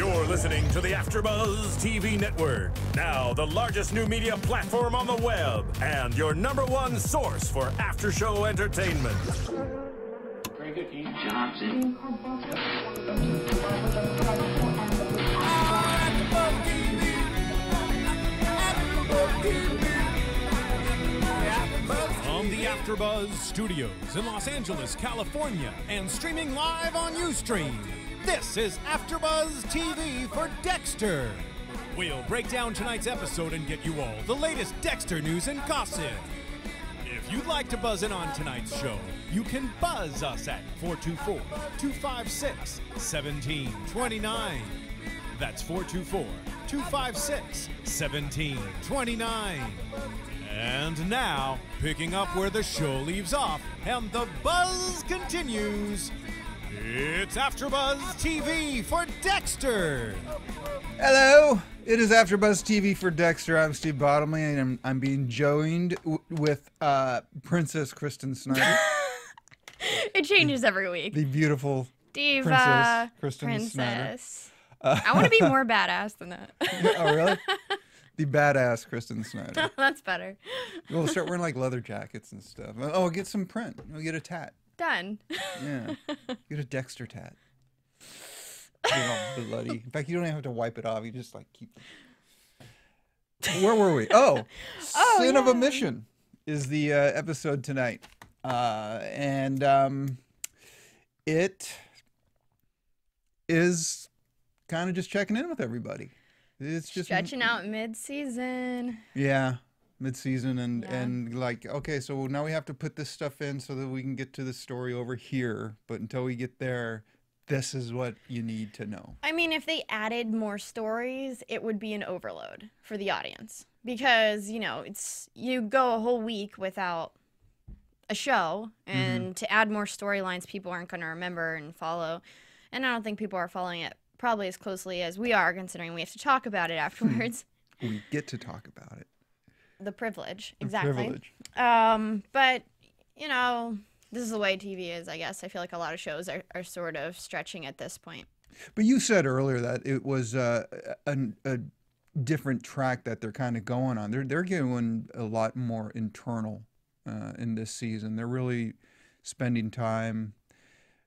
You're listening to the AFTERBUZZ TV Network, now the largest new media platform on the web, and your #1 source for after-show entertainment. Very good, Keith. Johnson. From the AFTERBUZZ Studios in Los Angeles, California, and streaming live on Ustream, this is AFTERBUZZ TV for Dexter. We'll break down tonight's episode and get you all the latest Dexter news and gossip. If you'd like to buzz in on tonight's show, you can buzz us at 424-256-1729. That's 424-256-1729. And now, picking up where the show leaves off and the buzz continues, it's AFTERBUZZ TV for Dexter. Hello, it is AFTERBUZZ TV for Dexter. I'm Steve Bottomley, and I'm being joined with Princess Kristen Snyder. It changes every week. The beautiful Diva, Kristen Snyder. I want to be more badass than that. Oh, really? The badass Kristen Snyder. That's better. We'll start wearing like leather jackets and stuff. Oh, we'll get some print. We'll get a tat. Done. Yeah. Get a Dexter tat. Get all bloody. In fact, you don't even have to wipe it off. You just like keep it. Where were we? Oh, Sin of Omission is the episode tonight. It is kind of just checking in with everybody. It's just stretching out mid-season. Yeah, mid-season and like, okay, so now we have to put this stuff in so that we can get to the story over here. But until we get there, this is what you need to know. I mean, if they added more stories, it would be an overload for the audience because, you know, you go a whole week without a show, and to add more storylines, people aren't going to remember and follow. And I don't think people are following it probably as closely as we are, considering we have to talk about it afterwards. We get to talk about it. The privilege, The exactly. privilege. But, you know, this is the way TV is, I guess. I feel like a lot of shows are sort of stretching at this point. But you said earlier that it was a different track that they're kind of going on. They're going a lot more internal in this season. They're really spending time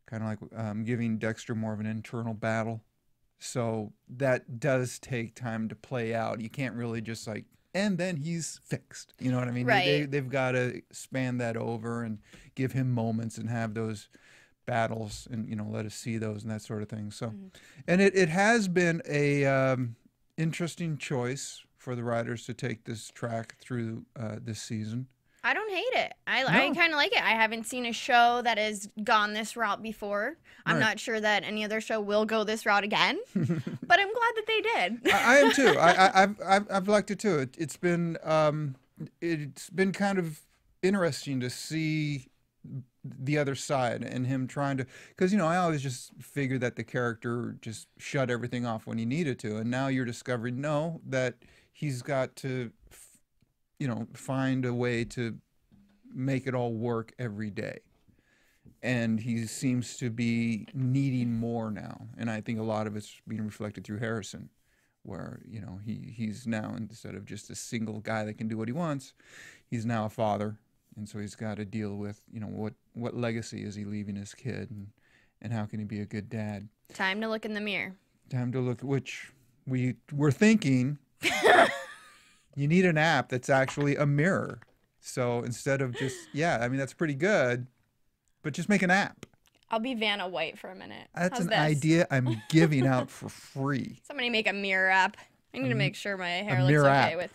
kind of like giving Dexter more of an internal battle. So that does take time to play out. You can't really just like, and then he's fixed. You know what I mean? Right. They've got to span that over and give him moments and have those battles and, you know, let us see those and that sort of thing. So, and it has been a interesting choice for the writers to take this track through this season. I don't hate it. I kind of like it. I haven't seen a show that has gone this route before. I'm not sure that any other show will go this route again, but I'm glad that they did. I am too. I've liked it too. It's been kind of interesting to see the other side and him trying to, because, you know, I always just figured that the character just shut everything off when he needed to, and now you're discovering that he's got to, you know, find a way to make it all work every day. And he seems to be needing more now. And I think a lot of it's being reflected through Harrison, where, you know, he's now, instead of just a single guy that can do what he wants, he's now a father. And so he's got to deal with, you know, what legacy is he leaving his kid, and how can he be a good dad? Time to look in the mirror. Time to look, which we were thinking... You need an app that's actually a mirror. So instead of just, I mean, that's pretty good, but just make an app. I'll be Vanna White for a minute. That's an idea I'm giving out for free. Somebody make a mirror app. I need to make sure my hair looks okay with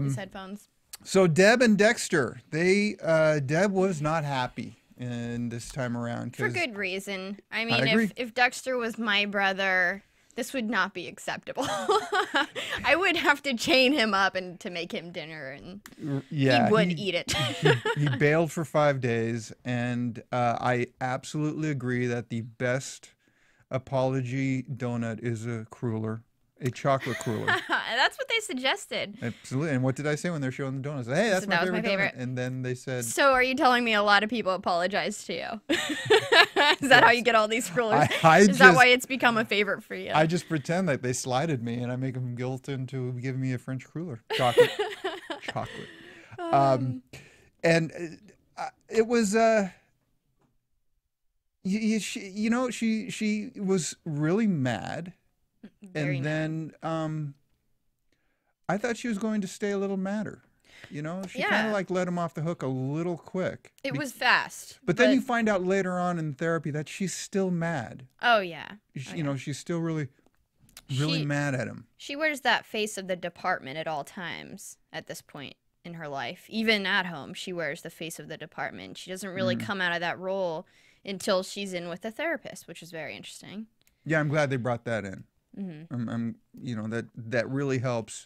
these headphones. So Deb and Dexter, Deb was not happy in this time around. For good reason. I mean, if Dexter was my brother, this would not be acceptable. I would have to chain him up and to make him dinner, and he would eat it. he bailed for 5 days, and I absolutely agree that the best apology donut is a cruller. A chocolate cruller. That's what they suggested. Absolutely. And what did I say when they're showing the donuts? Hey, that's my favorite donut. And then they said... So are you telling me a lot of people apologize to you? Is that how you get all these rulers? Is that why it's become a favorite for you? I just pretend that they slighted me and I make them guilt into giving me a French cruller. Chocolate. Chocolate. And it was... she was really mad. Very and then I thought she was going to stay a little madder. You know, she kind of like let him off the hook a little quick. It was fast. But then you find out later on in therapy that she's still mad. Oh, yeah. You know, she's still really mad at him. She wears that face of the department at all times at this point in her life. Even at home, she wears the face of the department. She doesn't really come out of that role until she's in with a therapist, which is very interesting. Yeah, I'm glad they brought that in. You know, that really helps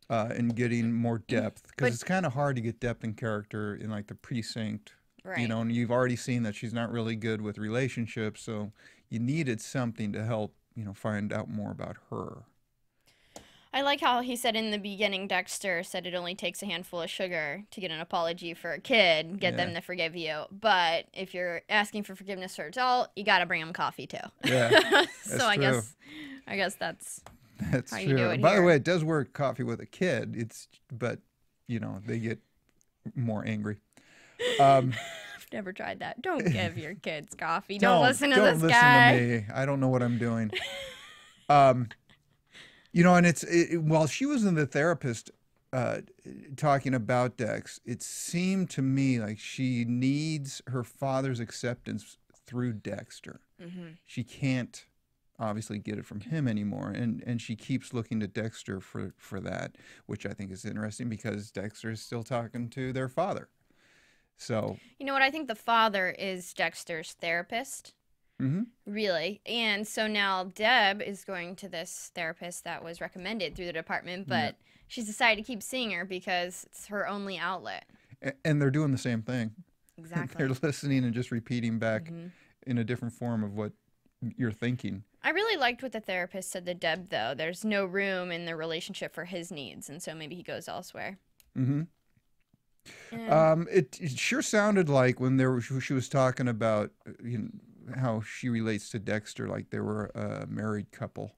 in getting more depth, because it's kind of hard to get depth in character in like the precinct, you know, and you've already seen that she's not really good with relationships, so you needed something to help, you know, find out more about her. I like how he said in the beginning, Dexter said it only takes a handful of sugar to get an apology for a kid, get them to forgive you. But if you're asking for forgiveness for an adult, you got to bring them coffee too. Yeah, so I guess that's how true. you do it. By the way, it does work coffee with a kid. But you know, they get more angry. I've never tried that. Don't give your kids coffee. Don't listen to this guy. Don't listen to me. I don't know what I'm doing. You know, and while she was in the therapist talking about Dex, it seemed to me like she needs her father's acceptance through Dexter. She can't obviously get it from him anymore, and she keeps looking to Dexter for that, which I think is interesting because Dexter is still talking to their father. So you know what? I think the father is Dexter's therapist. Really. And so now Deb is going to this therapist that was recommended through the department, but she's decided to keep seeing her because it's her only outlet. And they're doing the same thing. Exactly. They're listening and just repeating back in a different form of what you're thinking. I really liked what the therapist said to Deb, though. There's no room in the relationship for his needs, and so maybe he goes elsewhere. It sure sounded like when she was talking about, you know, how she relates to Dexter, like they were a married couple.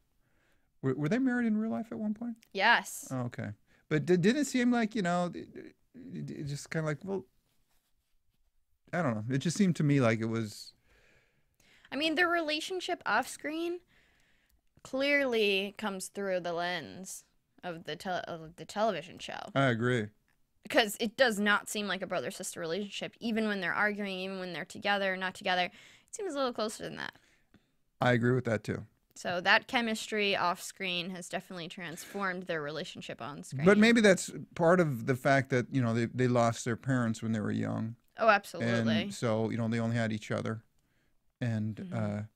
Were they married in real life at one point? Yes. Oh, okay. But didn't it seem like, you know, it just kind of like, well, I don't know. It just seemed to me like it was... I mean, their relationship off screen clearly comes through the lens of the television show. I agree. Because it does not seem like a brother-sister relationship, even when they're arguing, even when they're together, not together. It seems a little closer than that. I agree with that, too. So that chemistry off screen has definitely transformed their relationship on screen. But maybe that's part of the fact that, you know, they lost their parents when they were young. Oh, absolutely. And so, you know, they only had each other. And,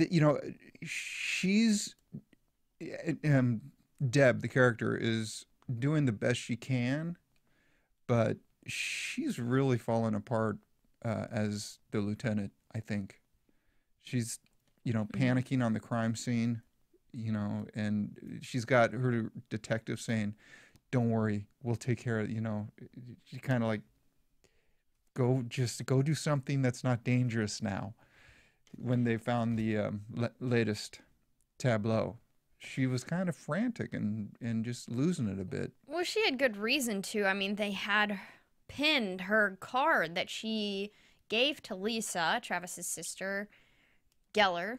you know, she's... Deb, the character, is doing the best she can, but she's really fallen apart as the lieutenant, I think. She's, you know, panicking on the crime scene, you know, and she's got her detective saying, don't worry, we'll take care of it, you know. She kind of like, go do something that's not dangerous now. When they found the latest tableau, she was kind of frantic and just losing it a bit. Well, she had good reason to. I mean, they had pinned her card that she gave to Lisa, Travis's sister, Gellar.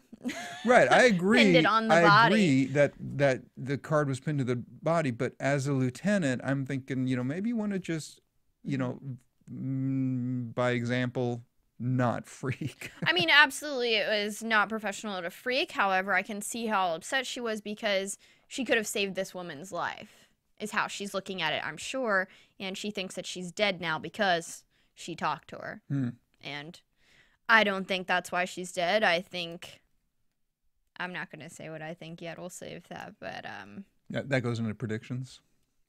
Right, I agree. Pinned it on the body. I agree that the card was pinned to the body, but as a lieutenant, I'm thinking, you know, maybe you want to just, you know, by example, not freak. I mean, absolutely, it was not professional to freak. However, I can see how upset she was because she could have saved this woman's life, is how she's looking at it, I'm sure. And she thinks that she's dead now because she talked to her. And I don't think that's why she's dead. I think, I'm not going to say what I think yet. We'll save that. But yeah, that goes into predictions.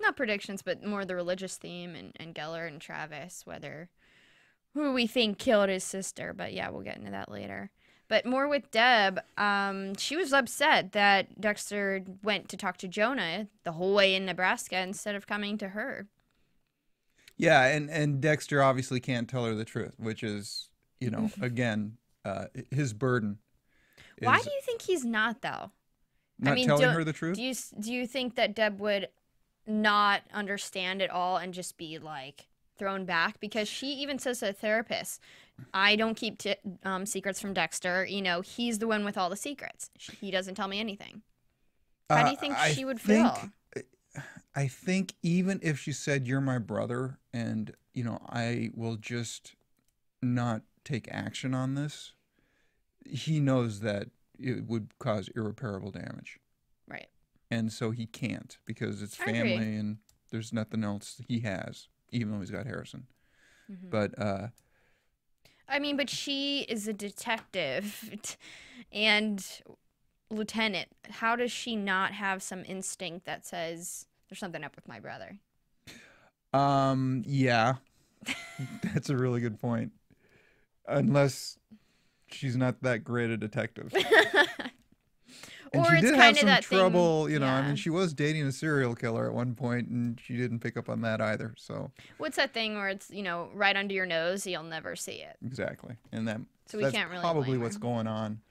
Not predictions, but more the religious theme and Gellar and Travis, who we think killed his sister. But yeah, we'll get into that later. But more with Deb, she was upset that Dexter went to talk to Jonah the whole way in Nebraska instead of coming to her. Yeah, and Dexter obviously can't tell her the truth, which is, you know, again, his burden. Why do you think he's not, though? Not telling her the truth? Do you think that Deb would not understand it all and just be, like, thrown back? Because she even says to the therapist, I don't keep secrets from Dexter. You know, he's the one with all the secrets. He doesn't tell me anything. How do you think she would feel? I think even if she said, you're my brother, and, you know, I will just not take action on this, he knows that it would cause irreparable damage. Right. And so he can't, because it's family and there's nothing else he has, even though he's got Harrison. But, I mean, but she is a detective and lieutenant. How does she not have some instinct that says there's something up with my brother? Yeah. That's a really good point. Unless she's not that great a detective. And or she did have some trouble, thing, you know, I mean, she was dating a serial killer at one point, and she didn't pick up on that either, so. What's that thing where it's, you know, right under your nose, you'll never see it. Exactly. And that's can't really probably blame what's her. going on.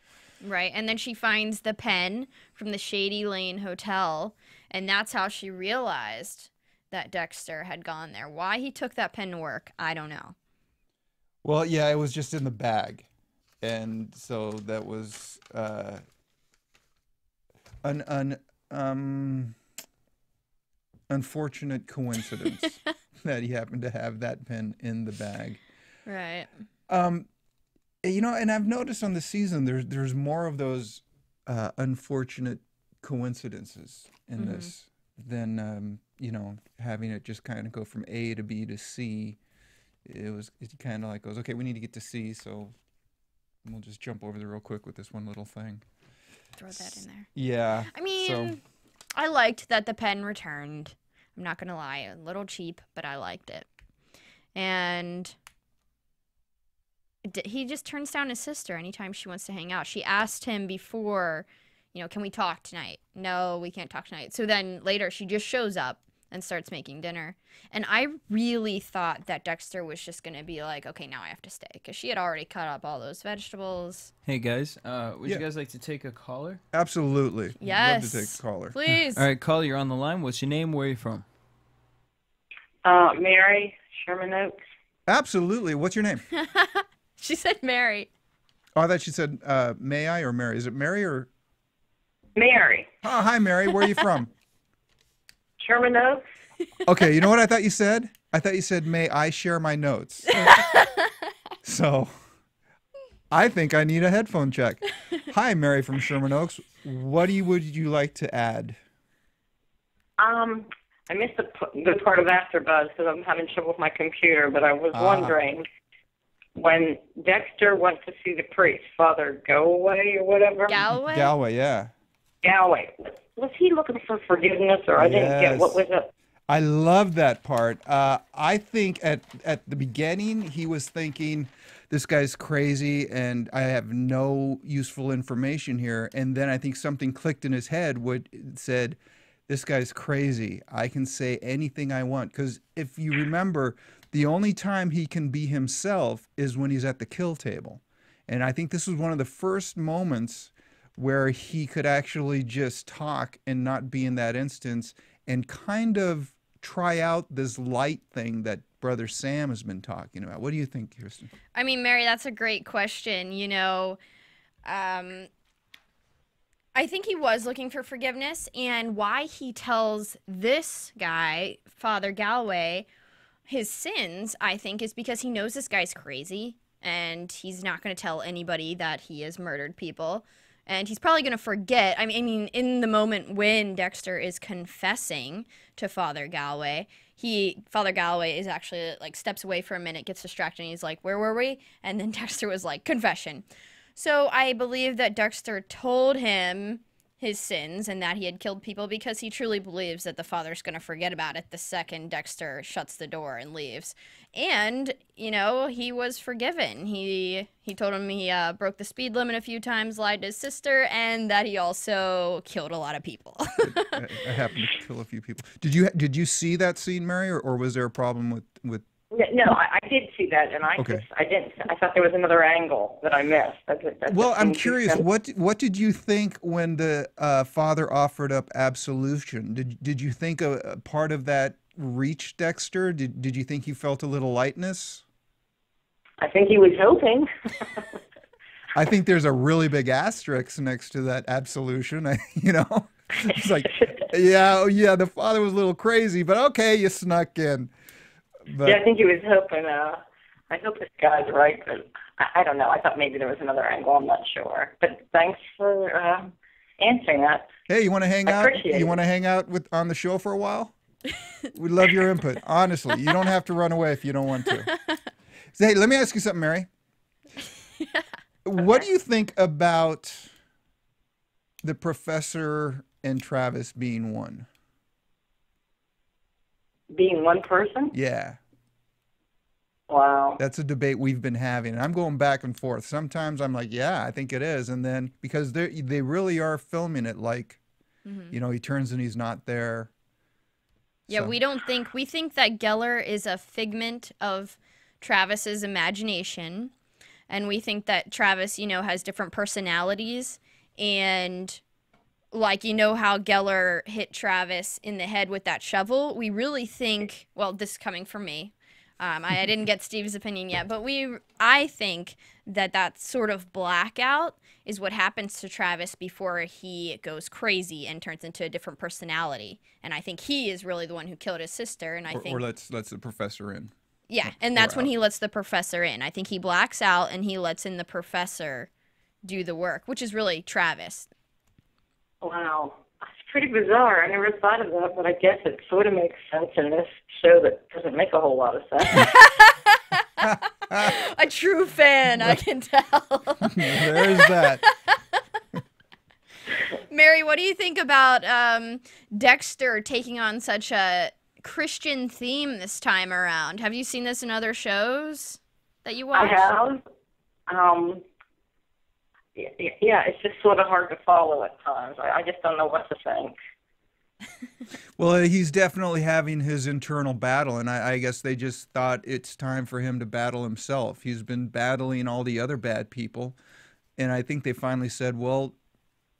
Right, and then she finds the pen from the Shady Lane Hotel, and that's how she realized that Dexter had gone there. Why he took that pen to work, I don't know. Well, yeah, it was just in the bag. And so that was an unfortunate coincidence that he happened to have that pen in the bag. Right. You know, and I've noticed on the season there's more of those unfortunate coincidences in this than you know, having it just kind of go from A to B to C. It kind of like goes, okay, we need to get to C, so we'll just jump over there real quick with this one little thing. Throw that in there. Yeah. I mean, I liked that the pen returned. I'm not gonna lie, a little cheap, but I liked it. And he just turns down his sister anytime she wants to hang out. She asked him before, you know, can we talk tonight? No, we can't talk tonight. So then later she just shows up and starts making dinner. And I really thought that Dexter was just going to be like, okay, now I have to stay. Because she had already cut up all those vegetables. Hey, guys. Would you guys like to take a caller? Absolutely. Yes. Love to take a caller. Please. All right, caller, you're on the line. What's your name? Where are you from? Mary, Sherman Oaks. Absolutely. What's your name? She said Mary. Oh, I thought she said may I or Mary. Is it Mary or? Mary. Oh, hi, Mary. Where are you from? Sherman Oaks. Okay, you know what I thought you said? I thought you said, may I share my notes? So, I think I need a headphone check. Hi, Mary from Sherman Oaks. What would you like to add? I missed the part of AfterBuzz because I'm having trouble with my computer, but I was wondering, when Dexter went to see the priest, Father Galloway or whatever. Galway? Galway, yeah. Galloway. Was he looking for forgiveness, or I didn't get what was it? I love that part. I think at the beginning he was thinking, this guy's crazy and I have no useful information here. And then I think something clicked in his head said, this guy's crazy. I can say anything I want. Because if you remember, the only time he can be himself is when he's at the kill table. And I think this was one of the first moments where he could actually just talk and not be in that instance and kind of try out this light thing that Brother Sam has been talking about. What do you think, Kristen? I mean, Mary, that's a great question. You know, I think he was looking for forgiveness, and why he tells this guy, Father Galloway, his sins, I think, is because he knows this guy's crazy, and he's not going to tell anybody that he has murdered people. And he's probably going to forget. I mean, in the moment when Dexter is confessing to Father Galloway, Father Galloway is actually, like, steps away for a minute, gets distracted, and he's like, where were we? And then Dexter was like, confession. So I believe that Dexter told him his sins and that he had killed people, because he truly believes that the father's going to forget about it the second Dexter shuts the door and leaves. And, you know, he was forgiven. He told him he broke the speed limit a few times, lied to his sister, and that he also killed a lot of people. I happened to kill a few people. Did you see that scene, Mary, or was there a problem with? No, I did see that, and I didn't. I thought there was another angle that I missed. Well, I'm curious. What did you think when the father offered up absolution? Did you think a part of that reached Dexter? Did you think he felt a little lightness? I think he was hoping. I think there's a really big asterisk next to that absolution. You know, it's like, yeah, the father was a little crazy, but okay, you snuck in. But, yeah, I think he was hoping. I hope this guy's right, but I don't know. I thought maybe there was another angle. I'm not sure. But thanks for answering that. Hey, you want to hang out? You want to hang out on the show for a while? We'd love your input. Honestly, you don't have to run away if you don't want to. So, hey, let me ask you something, Mary. What do you think about the professor and Travis being one? Being one person? Yeah. Wow. That's a debate we've been having. And I'm going back and forth. Sometimes I'm like, yeah, I think it is. And then because they really are filming it like, you know, he turns and he's not there. Yeah, So- we think that Gellar is a figment of Travis's imagination. And we think that Travis, you know, has different personalities. And like, you know how Gellar hit Travis in the head with that shovel? We really think, well, this is coming from me. I didn't get Steve's opinion yet, but I think that sort of blackout is what happens to Travis before he goes crazy and turns into a different personality. And I think he is really the one who killed his sister. And I think, or lets the professor in. yeah, and that's when he lets the professor in. I think he blacks out and he lets in the professor do the work, which is really Travis. Wow. It's pretty bizarre. I never thought of that, but I guess it sort of makes sense in this show that doesn't make a whole lot of sense. A true fan, I can tell. There's that. Mary, what do you think about Dexter taking on such a Christian theme this time around? Have you seen this in other shows that you watch? I have. Yeah, it's just sort of hard to follow at times. I just don't know what to think. Well, he's definitely having his internal battle, and I guess they just thought it's time for him to battle himself. He's been battling all the other bad people, and I think they finally said, well,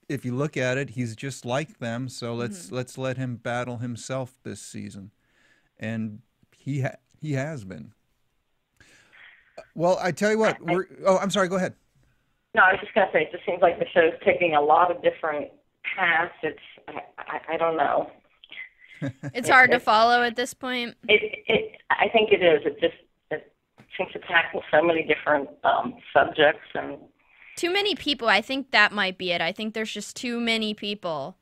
if you look at it, he's just like them, so let's let him battle himself this season. And he has been. Well, I tell you what, I'm sorry, go ahead. No, I was just going to say, it just seems like the show's taking a lot of different paths. I don't know. It's hard to follow at this point. I think it is. It seems to tackle so many different subjects and Too many people. I think that might be it. I think there's just too many people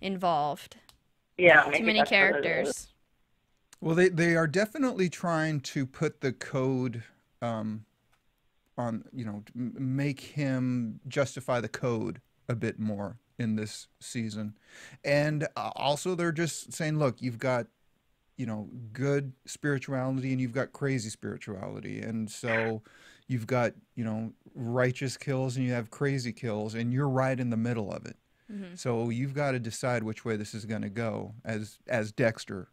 involved. Yeah, too many characters. Well, they are definitely trying to put the code on, you know, make him justify the code a bit more in this season. And also they're just saying, look, you've got, you know, good spirituality and you've got crazy spirituality. And so you've got, you know, righteous kills and you have crazy kills, and you're right in the middle of it. Mm-hmm. So you've got to decide which way this is going to go as Dexter.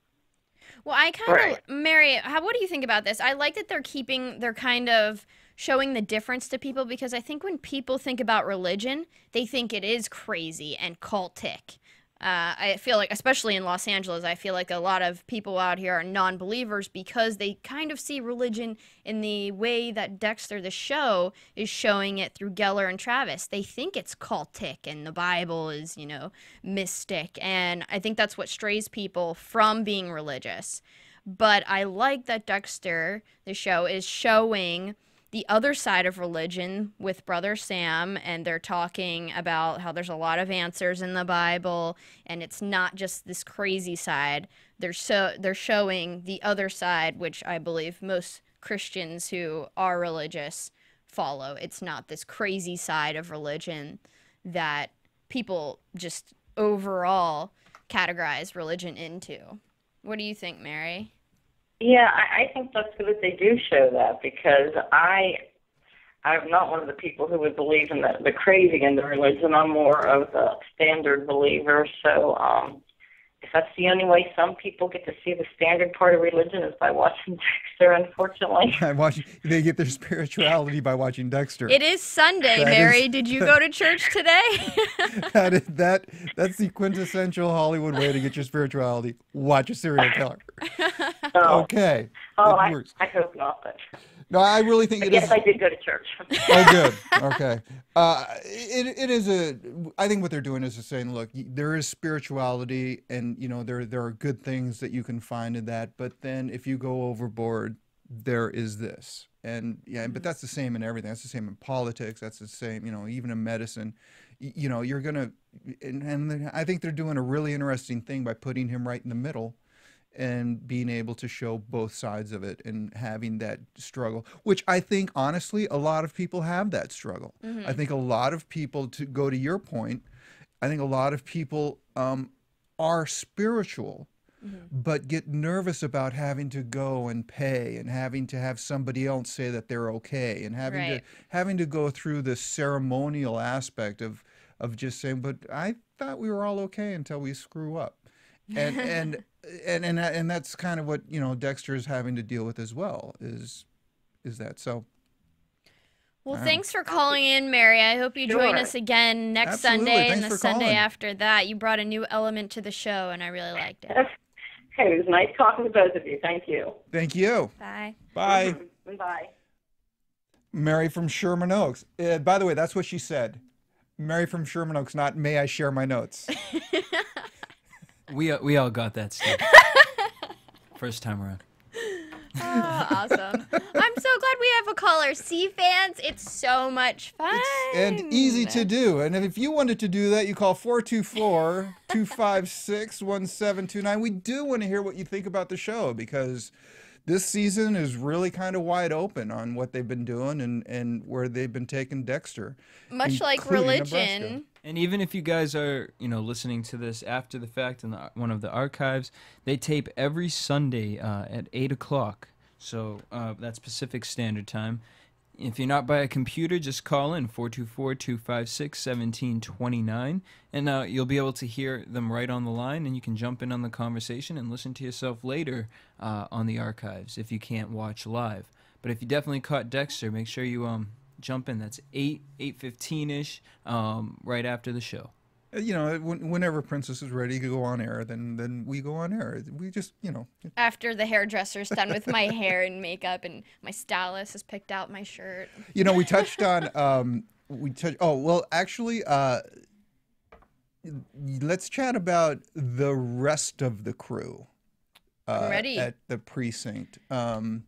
Well, I kind of, Mary, what do you think about this? I like that they're kind of showing the difference to people, because I think when people think about religion, they think it is crazy and cultic. I feel like, especially in Los Angeles, I feel like a lot of people out here are non-believers because they kind of see religion in the way that Dexter, the show, is showing it through Gellar and Travis. They think it's cultic and the Bible is, you know, mystic. And I think that's what strays people from being religious. But I like that Dexter, the show, is showing the other side of religion with Brother Sam, and they're talking about how there's a lot of answers in the Bible, and it's not just this crazy side. They're showing the other side, which I believe most Christians who are religious follow. It's not this crazy side of religion that people just overall categorize religion into. What do you think, Mary? Yeah, I think that's good that they do show that, because I'm not one of the people who would believe in the crazy in the religion. I'm more of the standard believer. So if that's the only way some people get to see the standard part of religion is by watching Dexter, unfortunately. They get their spirituality by watching Dexter. It is Sunday, Mary. Did you go to church today? That's the quintessential Hollywood way to get your spirituality. Watch a serial killer. Oh. Okay. Oh, It I works. hope not. But No, I really think it is. yes, I did go to church. Oh, good. Okay. It is I think what they're doing is just saying, look, there is spirituality, and there are good things that you can find in that, but then if you go overboard, there is this. And yeah, but that's the same in everything. That's the same in politics. That's the same, even in medicine. You're gonna, and I think they're doing a really interesting thing by putting him right in the middle, and being able to show both sides of it and having that struggle, which I think, honestly, a lot of people have that struggle. I think a lot of people, to go to your point, I think a lot of people are spiritual, but get nervous about having to go and pay and having to have somebody else say that they're okay, and having to go through the ceremonial aspect of just saying, but I thought we were all okay until we screw up. And that's kind of what Dexter is having to deal with as well. Is that so? Well, thanks for calling in, Mary. I hope you join us again next Sunday and the Sunday after that. You brought a new element to the show, and I really liked it. Hey, it was nice talking to both of you. Thank you. Thank you. Bye. Bye. Bye. Mary from Sherman Oaks. By the way, that's what she said. Mary from Sherman Oaks, not may I share my notes. We all got that stuff. First time around. Oh, awesome. I'm so glad we have a caller. Sea fans, it's so much fun. And easy to do. And if you wanted to do that, you call 424-256-1729. We do want to hear what you think about the show, because this season is really kind of wide open on what they've been doing and where they've been taking Dexter. Much like religion. Nebraska. And even if you guys are, listening to this after the fact in one of the archives, they tape every Sunday at 8 o'clock. So that's Pacific Standard Time. If you're not by a computer, just call in 424-256-1729, and you'll be able to hear them right on the line, and you can jump in on the conversation and listen to yourself later on the archives if you can't watch live. But if you definitely caught Dexter, make sure you jump in. That's 8:15-ish, right after the show. Whenever Princess is ready to go on air, then we go on air. We just, After the hairdresser's done with my hair and makeup, and my stylist has picked out my shirt. We touched on, actually, let's chat about the rest of the crew. I'm ready. At the precinct. So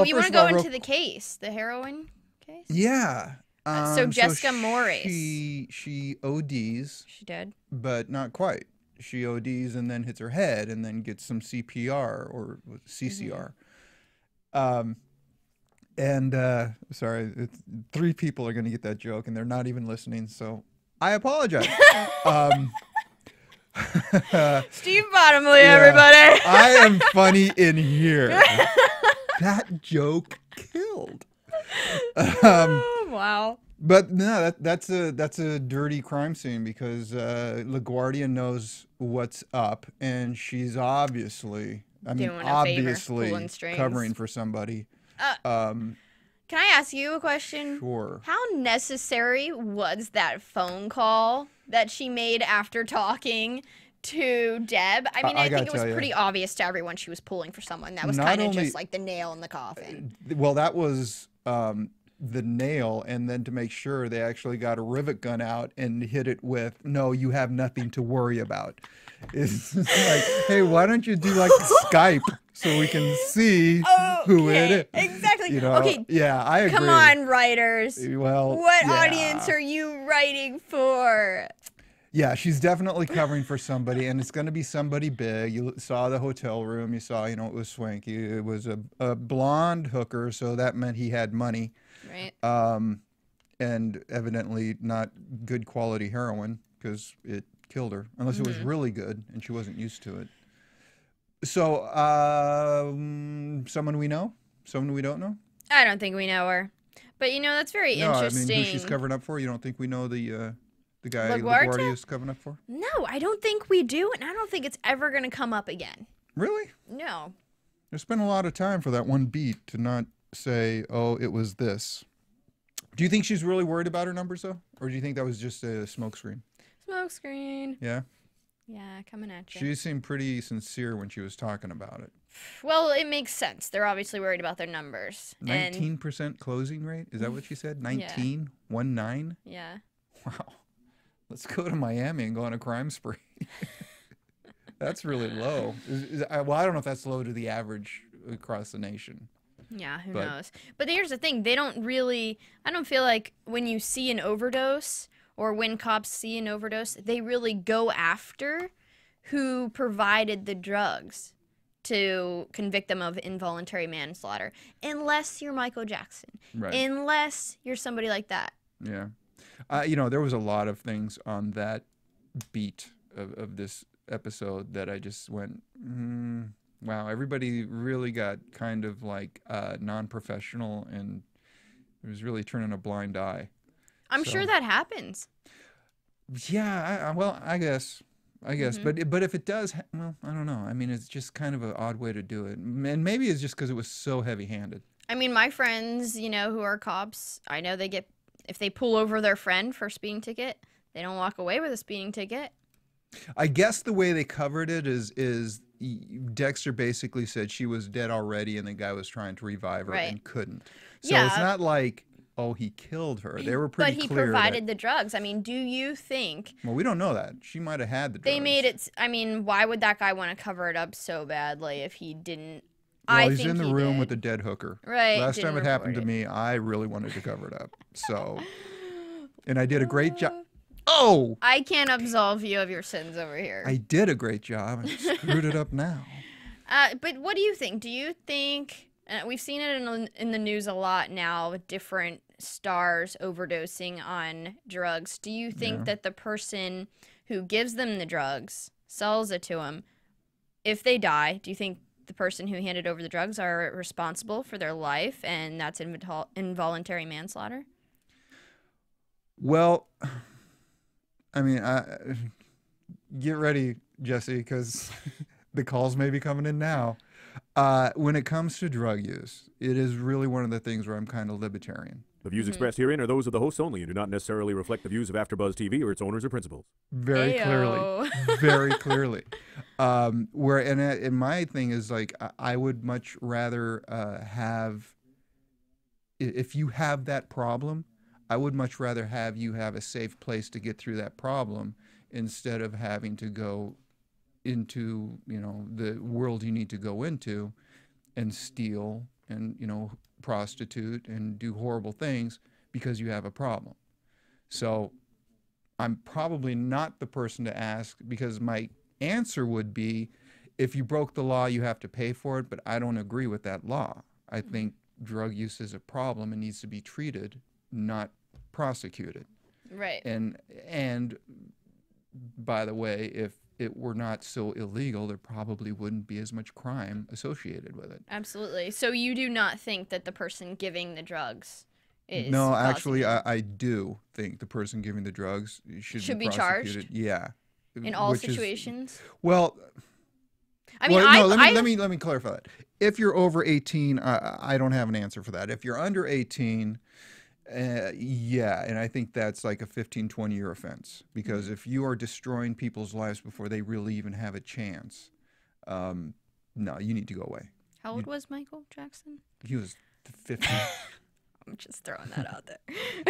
you want to go into the case, the heroin case? Yeah. So Jessica Morris. She ODs. She did. But not quite. She ODs and then hits her head and then gets some CPR or CCR. Sorry, 3 people are going to get that joke and they're not even listening, so I apologize. Steve Bottomley, everybody. I am funny in here. That joke killed. Wow. But no, that's a dirty crime scene, because LaGuerta knows what's up, and she's obviously covering for somebody. Can I ask you a question? Sure. How necessary was that phone call that she made after talking to Deb? I mean, I think it was pretty obvious to everyone she was pulling for someone. That was kind of just like the nail in the coffin. Well, that was the nail, and then to make sure, they actually got a rivet gun out and hit it with, "No, you have nothing to worry about." It's like, hey, why don't you do like Skype so we can see who it is? Exactly. Okay. Yeah, I agree. Come on, writers. Well, what audience are you writing for? Yeah, she's definitely covering for somebody, and it's going to be somebody big. You saw the hotel room. You saw, it was swanky. It was a blonde hooker, so that meant he had money. Right. And evidently not good quality heroin. because it killed her, unless it was really good and she wasn't used to it. So, someone we know? Someone we don't know? I don't think we know her. But, you know, that's very interesting. I mean, who she's covering up for? You don't think we know the guy LaGuerta? LaGuerta is covering up for? No, I don't think we do, and I don't think it's ever going to come up again. Really? No. There's been a lot of time for that one beat to not say, oh, it was this. Do you think she's really worried about her numbers, though? Or do you think that was just a smokescreen? Smokescreen. Yeah? Yeah, coming at you. She seemed pretty sincere when she was talking about it. Well, it makes sense. They're obviously worried about their numbers. 19% closing rate? Is that what she said? 19? 1-9? Yeah. Wow. Let's go to Miami and go on a crime spree. That's really low. Well, I don't know if that's low to the average across the nation. Yeah, who knows? But here's the thing. They don't really... I don't feel like when you see an overdose or when cops see an overdose, they really go after who provided the drugs to convict them of involuntary manslaughter. Unless you're Michael Jackson. Right. Unless you're somebody like that. Yeah. You know, there was a lot of things on that beat of this episode that I just went, wow, everybody really got kind of like non-professional, and it was really turning a blind eye. I'm sure that happens. Yeah, well, I guess. But if it does, well, I don't know. I mean, it's just kind of an odd way to do it. And maybe it's just because it was so heavy-handed. I mean, my friends, you know, who are cops, I know they get, if they pull over their friend for a speeding ticket, they don't walk away with a speeding ticket. I guess the way they covered it is Dexter basically said she was dead already and the guy was trying to revive her and couldn't. So it's not like, oh, he killed her. They were pretty clear. But he provided the drugs. I mean, do you think... Well, we don't know that. She might have had the drugs. They made it... I mean, why would that guy want to cover it up so badly if he didn't... Well, he's in the room with the dead hooker. Right. Last time it happened to me, I really wanted to cover it up. So... And I did a great job. Oh! I can't absolve you of your sins over here. I did a great job. I screwed it up now. But what do you think? Do you think... we've seen it in the news a lot now with different stars overdosing on drugs. Do you think that the person who gives them the drugs, sells it to them, if they die, do you think the person who handed over the drugs are responsible for their life and that's involuntary manslaughter? Well, I mean, get ready, Jesse, because the calls may be coming in now. When it comes to drug use, it is really one of the things where I'm kind of libertarian. The views expressed herein are those of the hosts only and do not necessarily reflect the views of AfterBuzz TV or its owners or principals. Very clearly. Very clearly. And my thing is, like, I would much rather have, if you have that problem, I would much rather have you have a safe place to get through that problem instead of having to go into, you know, the world you need to go into and steal and, you know, prostitute and do horrible things because you have a problem. So I'm probably not the person to ask, because my answer would be, if you broke the law, you have to pay for it, but I don't agree with that law. I think drug use is a problem and needs to be treated, not prosecuted. Right. And by the way, if it were not so illegal, there probably wouldn't be as much crime associated with it. Absolutely. So you do not think that the person giving the drugs is... No, actually, I do think the person giving the drugs should be charged? Yeah. In all situations? Well... I mean, let me clarify that. If you're over 18, I don't have an answer for that. If you're under 18... yeah, and I think that's like a 15, 20-year offense, because if you are destroying people's lives before they really even have a chance, no, you need to go away. How old was Michael Jackson? He was 50. I'm just throwing that out there.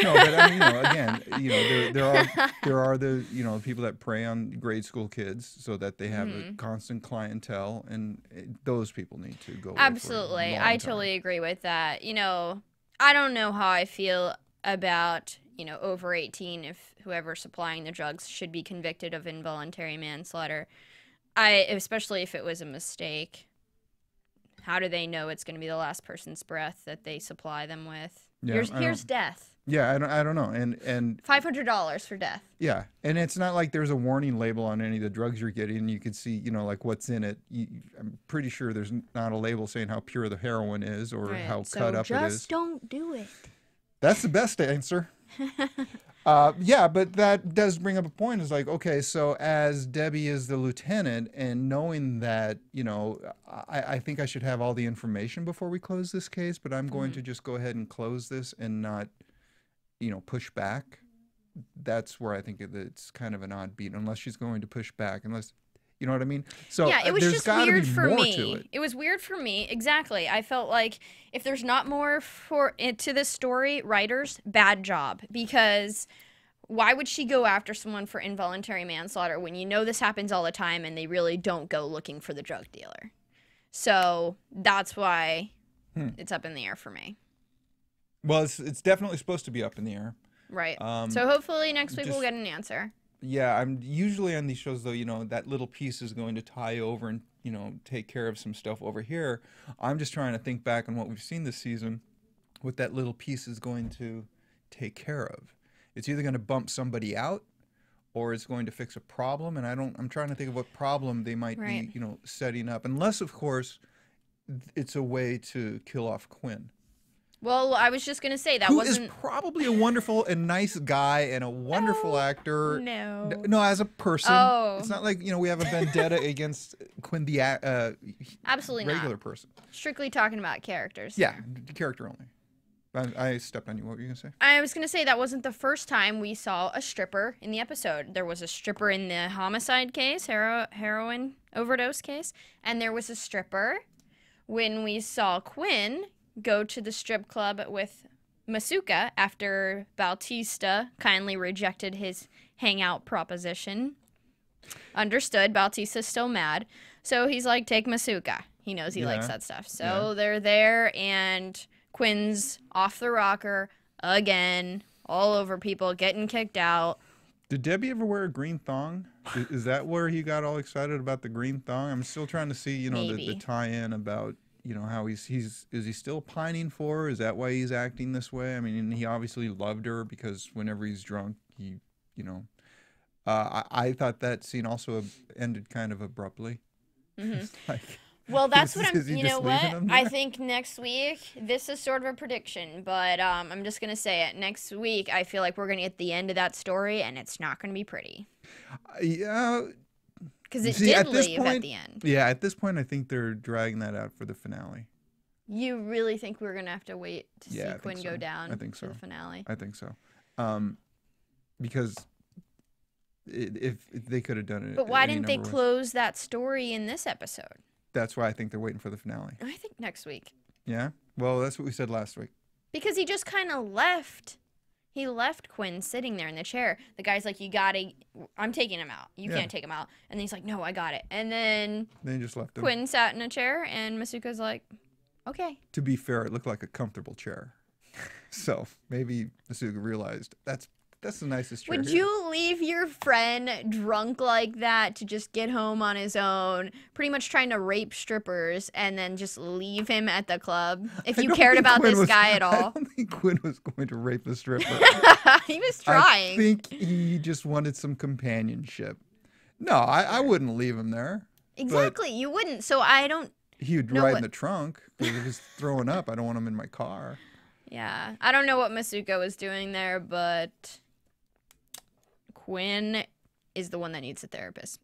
No, but I mean, you know, again, you know, there are the, you know, people that prey on grade school kids so that they have a constant clientele, and those people need to go away. Absolutely, I totally agree with that. You know, I don't know how I feel about, you know, over 18, if whoever's supplying the drugs should be convicted of involuntary manslaughter. Especially if it was a mistake. How do they know it's going to be the last person's breath that they supply them with? Yeah, Here's death. Yeah, I don't know. And $500 for death. yeah, and it's not like there's a warning label on any of the drugs you're getting. And you can see, like what's in it. I'm pretty sure there's not a label saying how pure the heroin is or how cut up it is. Just don't do it. That's the best answer. Yeah, but that does bring up a point. It's like, okay, so as Debbie is the lieutenant and knowing that, I think I should have all the information before we close this case, but I'm going to just go ahead and close this and not, push back. That's where I think it's kind of an odd beat, unless she's going to push back, unless, you know what I mean? So yeah, it was there's just gotta weird be for more me. to it. It was weird for me. Exactly. I felt like if there's not more to this story, writers, bad job. Because why would she go after someone for involuntary manslaughter when this happens all the time and they really don't go looking for the drug dealer? So that's why it's up in the air for me. Well, it's definitely supposed to be up in the air. Right. So hopefully next week we'll get an answer. Yeah, I'm usually on these shows, though, that little piece is going to tie over and, take care of some stuff over here. I'm just trying to think back on what we've seen this season, what that little piece is going to take care of. It's either going to bump somebody out or it's going to fix a problem. And I'm trying to think of what problem they might be, setting up. Unless, of course, it's a way to kill off Quinn. Well, I was just going to say that Who wasn't... is probably a wonderful and nice guy and a wonderful actor. No. No, as a person. Oh. It's not like, we have a vendetta against Quinn, the Absolutely regular not. person. Strictly talking about characters. Yeah, character only. I stepped on you. What were you going to say? I was going to say that wasn't the first time we saw a stripper in the episode. There was a stripper in the homicide case, heroin overdose case, and there was a stripper when we saw Quinn go to the strip club with Masuka after Batista kindly rejected his hangout proposition. Understood, Batista's still mad. So he's like, take Masuka. He knows he likes that stuff. So they're there, and Quinn's off the rocker again, all over people, getting kicked out. Did Debbie ever wear a green thong? Is that where he got all excited about the green thong? I'm still trying to see, the tie-in about... how is he still pining for her? Is that why he's acting this way? I mean, he obviously loved her because whenever he's drunk, I thought that scene also ended kind of abruptly. Well, that's what you know what? I think next week, this is sort of a prediction, but I'm just going to say it. Next week, I feel like we're going to get the end of that story, and it's not going to be pretty. Yeah. Because it did leave at the end. Yeah, at this point, I think they're dragging that out for the finale. You really think we're going to have to wait to see Quinn go down I think so. for the finale? I think so. Because if they could have done it. But why didn't they close that story in this episode? That's why I think they're waiting for the finale. I think next week. Yeah? Well, that's what we said last week. Because he just kind of left. He left Quinn sitting there in the chair. The guy's like, I'm taking him out. You can't take him out. And then he's like, no, I got it. And then he just left him. Quinn sat in a chair, and Masuka's like, okay. To be fair, it looked like a comfortable chair. So maybe Masuka realized that's the nicest chair. Would you leave your friend drunk like that to just get home on his own, pretty much trying to rape strippers, and then just leave him at the club if you cared about this guy at all? I don't think Quinn was going to rape a stripper. He was trying. I think he just wanted some companionship. No, I wouldn't leave him there. Exactly, you wouldn't. So I don't. He would ride in the trunk because if he's throwing up, I don't want him in my car. Yeah, I don't know what Masuka was doing there, but Quinn is the one that needs a therapist.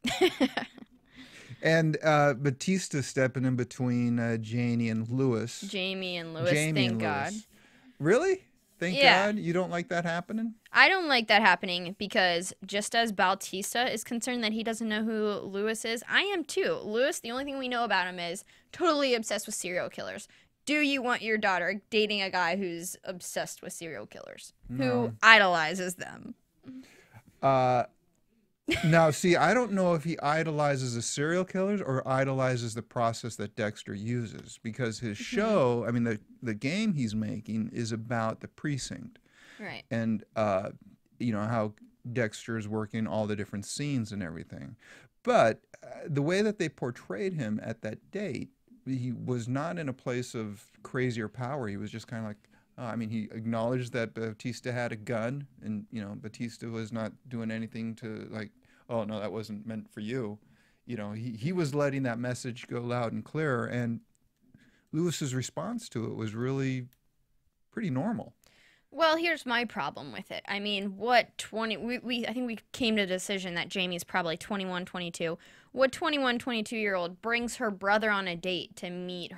And Batista stepping in between Jamie and Lewis. Thank God. Really? Thank God? You don't like that happening? I don't like that happening because just as Batista is concerned that he doesn't know who Lewis is, I am too. Lewis, the only thing we know about him is totally obsessed with serial killers. Do you want your daughter dating a guy who's obsessed with serial killers? No. Who idolizes them? Now, see, I don't know if he idolizes the serial killers or idolizes the process that Dexter uses, because his show, I mean, the game he's making is about the precinct. Right. And, how Dexter is working all the different scenes and everything. But the way that they portrayed him at that date, he was not in a place of crazier power. He was just kind of like I mean, he acknowledged that Batista had a gun, and Batista was not doing anything to like, oh no, that wasn't meant for you. He was letting that message go loud and clear, and Lewis's response to it was really pretty normal. Well, here's my problem with it. I mean, I think we came to the decision that Jamie's probably 21, 22. What 21, 22-year-old brings her brother on a date to meet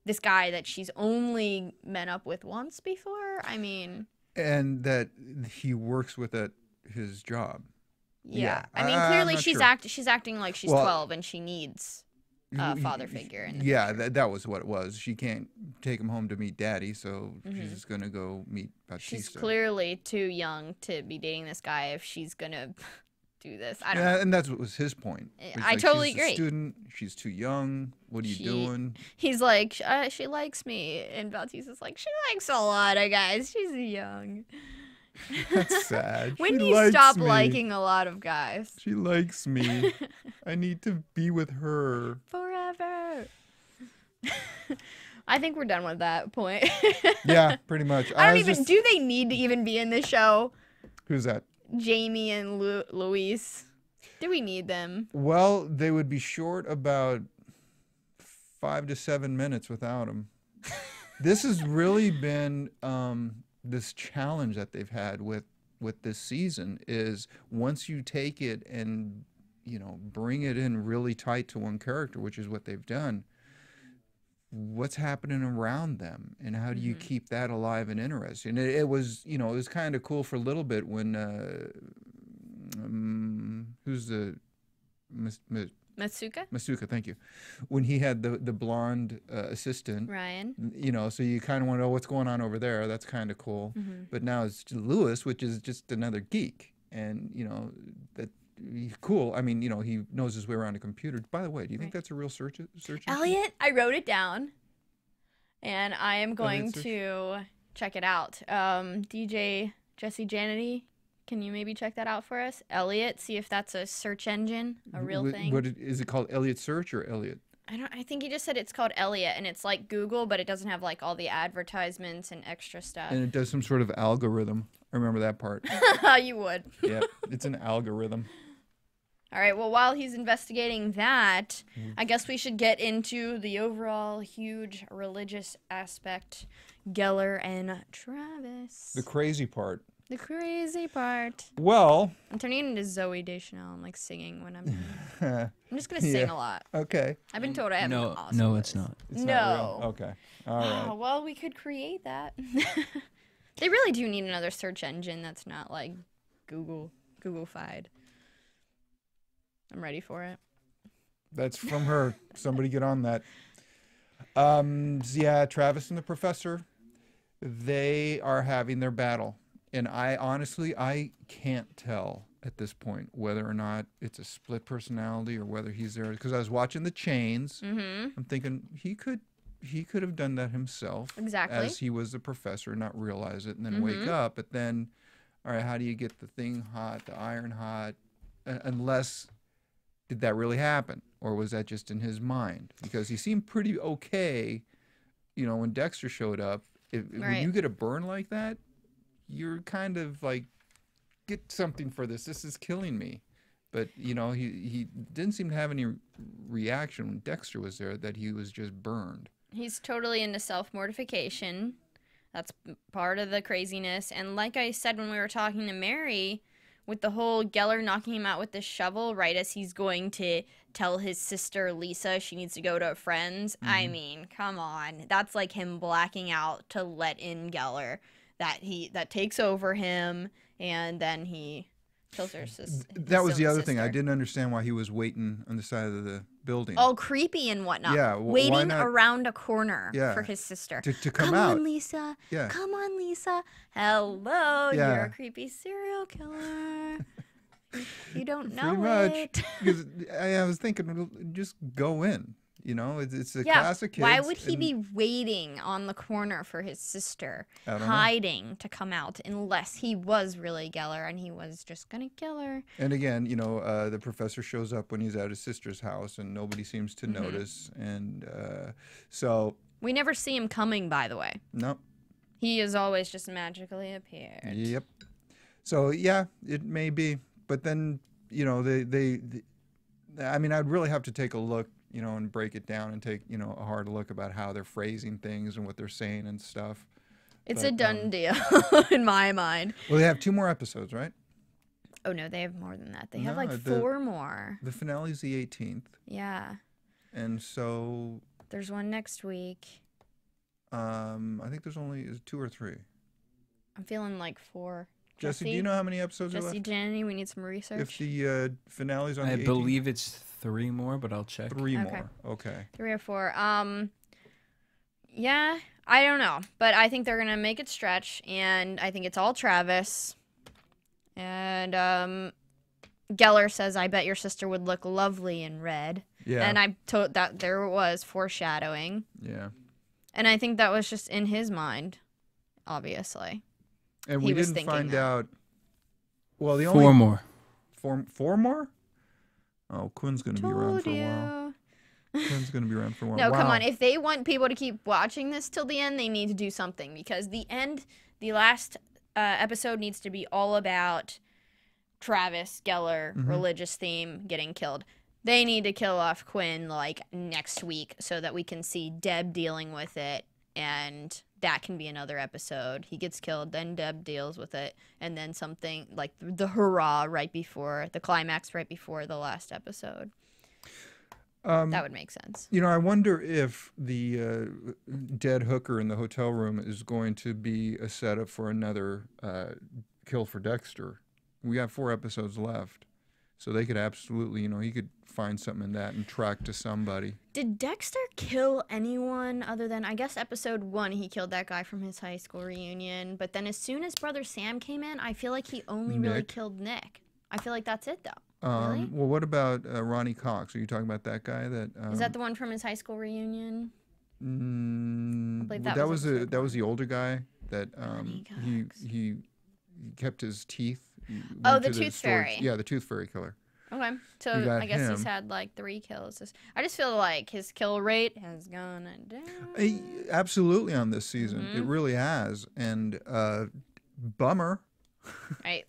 this guy that she's only met up with once before? I mean... And that he works with at his job. Yeah. I mean, clearly she's acting like she's 12 and she needs a father figure. That was what it was. She can't take him home to meet Daddy, so she's just going to go meet Batista. She's clearly too young to be dating this guy if she's going to do this. I don't know. And that's what was his point. I totally she's agree. A student, she's too young. What are you doing? He's like, she likes me. And Batista's like, she likes a lot of guys. She's young. That's sad. When do you stop liking a lot of guys? She likes me. I need to be with her. Forever. I think we're done with that point. Yeah, pretty much. Do they need to even be in the show? Who's that? Jamie and Luis. Do we need them? Well, they would be short about 5 to 7 minutes without them. This has really been this challenge that they've had with this season is once you take it and bring it in really tight to one character, which is what they've done, what's happening around them and how do you keep that alive and interesting? It was it was kind of cool for a little bit when who's the Masuka, thank you. When he had the blonde assistant, Ryan. So you kind of want to know what's going on over there. That's kind of cool. But now it's Lewis, which is just another geek, and that cool. I mean, he knows his way around a computer. By the way, do you think that's a real search engine? Elliot, I wrote it down, and I am going to check it out. DJ Jesse Janity. Can you maybe check that out for us? Elliot, see if that's a search engine, a real thing. What is it called? Elliot Search or Elliot? I think he just said it's called Elliot, and it's like Google, but it doesn't have like all the advertisements and extra stuff. And it does some sort of algorithm. I remember that part. You would. Yeah, it's an algorithm. All right, well, while he's investigating that, I guess we should get into the overall huge religious aspect. Gellar and Travis. The crazy part. The crazy part. Well, I'm turning into Zoe Deschanel. I'm like singing when I'm I'm just going to sing a lot. Okay. I've been told I have an awesome No, voice. it's not. It's not real? Okay. All right. Oh, well, we could create that. They really do need another search engine that's not like Google-fied. I'm ready for it. That's from her. Somebody get on that. Yeah, Travis and the professor, they are having their battle. And I can't tell at this point whether or not it's a split personality or whether he's there. Because I was watching the chains. I'm thinking he could have done that himself. Exactly. As he was the professor, not realize it and then wake up. But then, all right, how do you get the thing hot, the iron hot? Unless, did that really happen? Or was that just in his mind? Because he seemed pretty okay, when Dexter showed up. When you get a burn like that, you're kind of like, get something for this. This is killing me. But, he didn't seem to have any reaction when Dexter was there that he was just burned. He's totally into self-mortification. That's part of the craziness. And like I said when we were talking to Mary, with the whole Gellar knocking him out with the shovel right as he's going to tell his sister Lisa she needs to go to friends. I mean, come on. That's like him blacking out to let in Gellar. That takes over him, and then he kills her sister. That was the other thing. I didn't understand why he was waiting on the side of the building. All creepy and whatnot. Yeah, waiting around a corner for his sister. To come out. Come on, Lisa. Yeah. Come on, Lisa. Hello, Yeah. you're a creepy serial killer. You don't know Pretty it. much. Because I was thinking, just go in. It's a class of kids. Why would he be waiting on the corner for his sister, hiding to come out, unless he was really Gellar and he was just going to kill her? And again, the professor shows up when he's at his sister's house and nobody seems to notice. And so... We never see him coming, by the way. No. He has always just magically appeared. Yep. So yeah, it may be, but then you know I mean, I'd really have to take a look, you know, and break it down and take, you know, a hard look about how they're phrasing things and what they're saying and stuff. It's a done deal in my mind. Well, they have 2 more episodes, right? Oh no, they have more than that. They have No, like 4 more. The finale's the 18th. Yeah. And so There's one next week. I think there's only 2 or 3. I'm feeling like 4. Jesse, do you know how many episodes are Jesse, left? Jenny, we need some research. If the finale's on the 18th? I believe it's 3 more, but I'll check. 3 Okay. more. Okay. 3 or 4. Yeah, I don't know, but I think they're gonna make it stretch, and I think it's all Travis. And Gellar says, "I bet your sister would look lovely in red." Yeah. And I told that there was foreshadowing, Yeah. and I think that was just in his mind, obviously. And He we was didn't thinking find that. out. Well, the 4 only more. 4 more? Oh, Quinn's going to be around Told for a while. you. Quinn's going to be around for a while. No, come Wow. on. If they want people to keep watching this till the end, they need to do something, because the last episode needs to be all about Travis, Gellar, religious theme, getting killed. They need to kill off Quinn like next week so that we can see Deb dealing with it, and that can be another episode. He gets killed, then Deb deals with it, and then something like the hurrah right before the climax, right before the last episode. That would make sense. You know, I wonder if the dead hooker in the hotel room is going to be a setup for another kill for Dexter. We have 4 episodes left, so they could absolutely, you know, he could find something in that and track to somebody. Did Dexter kill anyone other than, I guess, episode 1, he killed that guy from his high school reunion, but then as soon as Brother Sam came in, I feel like he only really Nick. killed Nick. I feel like that's it, though. Really? Well, what about Ronnie Cox? Are you talking about that guy? That Is that the one from his high school reunion? believe that that was was episode the older guy that Ronnie he Cox. he kept his teeth. He Oh, went the to Tooth storage- Fairy. Yeah, the Tooth Fairy killer. Okay, You so got I guess he's him. had like 3 kills. I just feel like his kill rate has gone down. Absolutely on this season, Mm-hmm. it really has, and bummer. Right.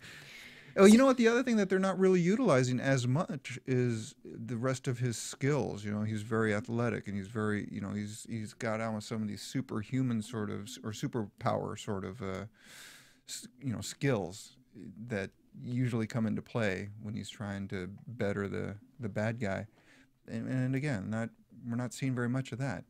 Oh, you know what? The other thing that they're not really utilizing as much is the rest of his skills. You know, he's very athletic, and he's very, you know, he's got almost some of these superhuman sort of or superpower sort of, you know, skills that usually come into play when he's trying to better the bad guy. And again, we're not seeing very much of that.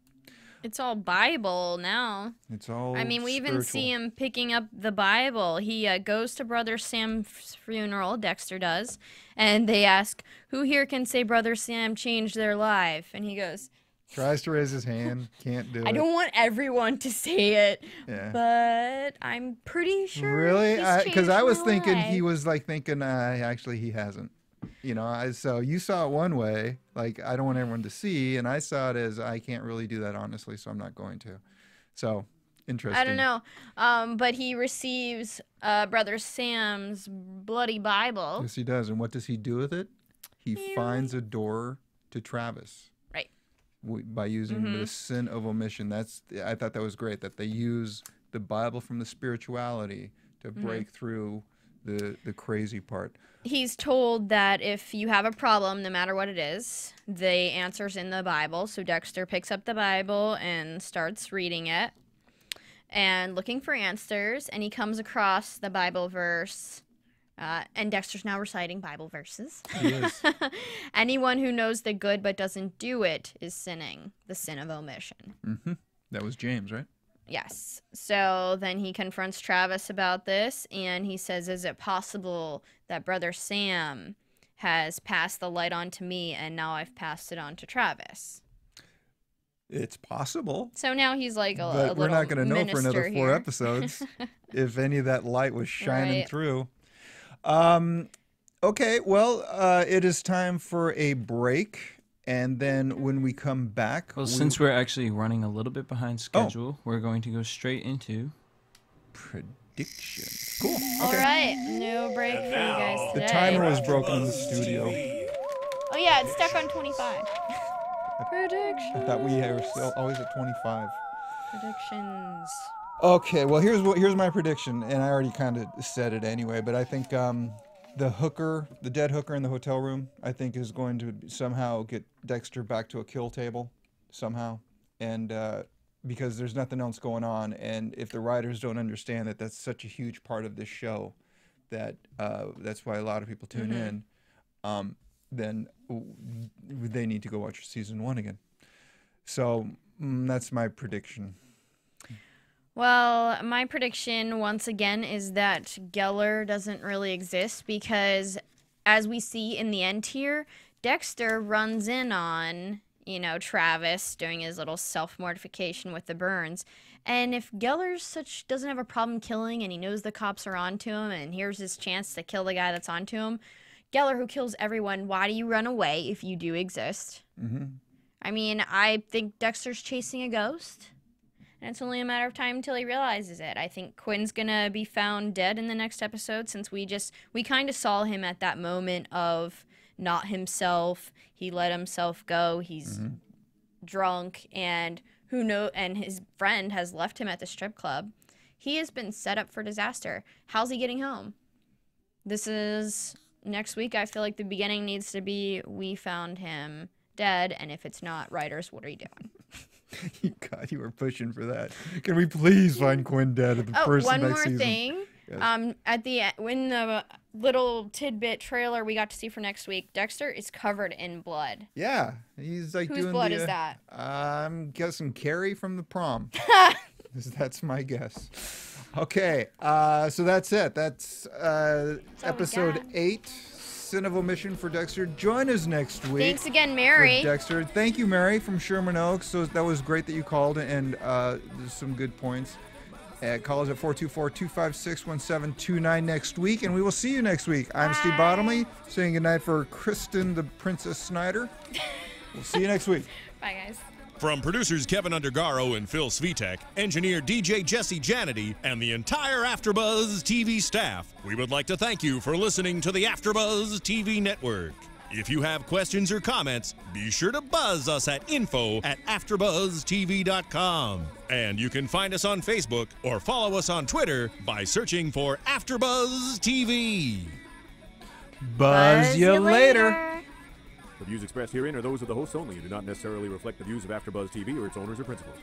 It's all Bible now. It's all. I mean, we even see spiritual. him picking up the Bible. He goes to Brother Sam's funeral, Dexter does, and they ask, who here can say Brother Sam changed their life? And he goes, Tries to raise his hand, can't do it. I don't want everyone to say it, Yeah. but I'm pretty sure. Really? Because I was thinking he was. was thinking, actually, he hasn't. You know, so you saw it one way, like, I don't want everyone to see, and I saw it as, I can't really do that, honestly, so I'm not going to. So, interesting. I don't know. But he receives Brother Sam's bloody Bible. Yes, he does. And what does he do with it? He finds a door to Travis. Right. By using the sin of omission. I thought that was great, that they use the Bible from the spirituality to break through the crazy part. He's told that if you have a problem, no matter what it is, the answer's in the Bible. So Dexter picks up the Bible and starts reading it and looking for answers. And he comes across the Bible verse. And Dexter's now reciting Bible verses. He is. Anyone who knows the good but doesn't do it is sinning, the sin of omission. That was James, right? Yes. So then he confronts Travis about this, and he says, is it possible that Brother Sam has passed the light on to me, and now I've passed it on to Travis? It's possible. So now he's like a But little we're not going to know for another 4 here. episodes if any of that light was shining Right. through. Okay, well, it is time for a break. And then when we come back... Well, since we're actually running a little bit behind schedule, we're going to go straight into... predictions. Cool. All Okay. right. No break for you guys The today. timer was broken in the studio. Oh, yeah. It's stuck on 25. I thought we were still always at 25. Predictions. Okay, well here's my prediction, and I already kind of said it anyway. But I think the dead hooker in the hotel room, I think is going to somehow get Dexter back to a kill table, somehow, and because there's nothing else going on, and if the writers don't understand that that's such a huge part of this show, that that's why a lot of people tune in, then they need to go watch season 1 again. So that's my prediction. Well, my prediction, once again, is that Gellar doesn't really exist because, as we see in the end here, Dexter runs in on, Travis doing his little self-mortification with the burns. And if Gellar doesn't have a problem killing and he knows the cops are onto him and here's his chance to kill the guy that's onto him, Gellar, who kills everyone, why do you run away if you do exist? I mean, I think Dexter's chasing a ghost. And it's only a matter of time until he realizes it. I think Quinn's gonna be found dead in the next episode since we kind of saw him at that moment of not himself. He let himself go. He's drunk and and his friend has left him at the strip club. He has been set up for disaster. How's he getting home? This is next week. I feel like the beginning needs to be we found him dead, and if it's not, writers, what are you doing? God, you were pushing for that. Can we please find Quinn dead at the first one next more season? thing. Yes. When the little tidbit trailer we got to see for next week, Dexter is covered in blood. Yeah, he's like Whose blood is that? I'm guessing Carrie from the prom. That's my guess. Okay, so that's it. That's episode 8. Sin of Omission for Dexter. Join us next week. Thanks again, Mary. Dexter. Thank you, Mary from Sherman Oaks. So that was great that you called, and there's some good points. Call us at 424-256-1729 next week, and we will see you next week. I'm Steve Bottomley, saying goodnight for Kristen the Princess Snyder. We'll see you next week. Bye, guys. From producers Kevin Undergaro and Phil Svitek, engineer DJ Jesse Janity, and the entire AfterBuzz TV staff, we would like to thank you for listening to the AfterBuzz TV network. If you have questions or comments, be sure to buzz us at info@AfterBuzzTV.com. And you can find us on Facebook or follow us on Twitter by searching for AfterBuzz TV. Buzz you later. The views expressed herein are those of the hosts only and do not necessarily reflect the views of AfterBuzz TV or its owners or principals.